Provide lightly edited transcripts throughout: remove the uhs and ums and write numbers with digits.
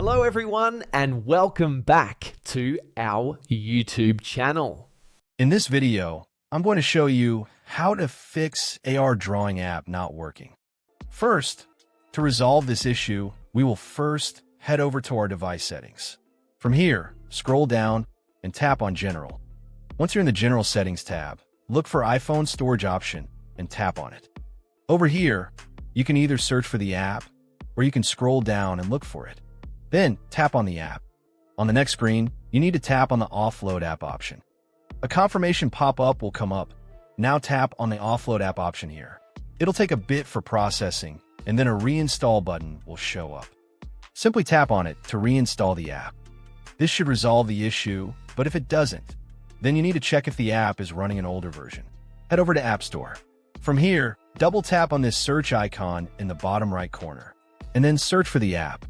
Hello everyone and welcome back to our YouTube channel. In this video, I'm going to show you how to fix AR Drawing app not working. First, to resolve this issue, we will first head over to our device settings. From here, scroll down and tap on General. Once you're in the General Settings tab, look for iPhone Storage option and tap on it. Over here, you can either search for the app or you can scroll down and look for it. Then tap on the app. On the next screen, you need to tap on the Offload app option. A confirmation pop-up will come up. Now tap on the Offload app option here. It'll take a bit for processing, and then a reinstall button will show up. Simply tap on it to reinstall the app. This should resolve the issue, but if it doesn't, then you need to check if the app is running an older version. Head over to App Store. From here, double tap on this search icon in the bottom right corner, and then search for the app.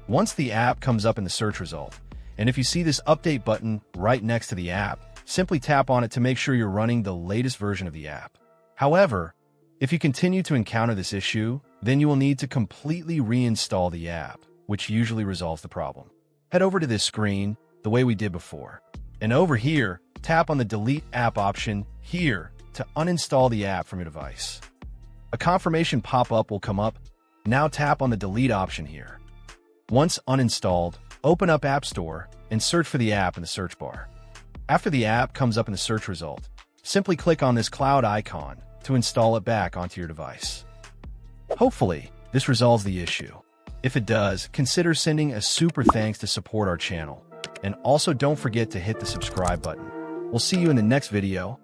Once the app comes up in the search result, and if you see this update button right next to the app, simply tap on it to make sure you're running the latest version of the app. However, if you continue to encounter this issue, then you will need to completely reinstall the app, which usually resolves the problem. Head over to this screen the way we did before, and over here, tap on the Delete App option here to uninstall the app from your device. A confirmation pop-up will come up. Now tap on the Delete option here. Once uninstalled, open up App Store and search for the app in the search bar. After the app comes up in the search result, simply click on this cloud icon to install it back onto your device. Hopefully, this resolves the issue. If it does, consider sending a super thanks to support our channel. And also don't forget to hit the subscribe button. We'll see you in the next video.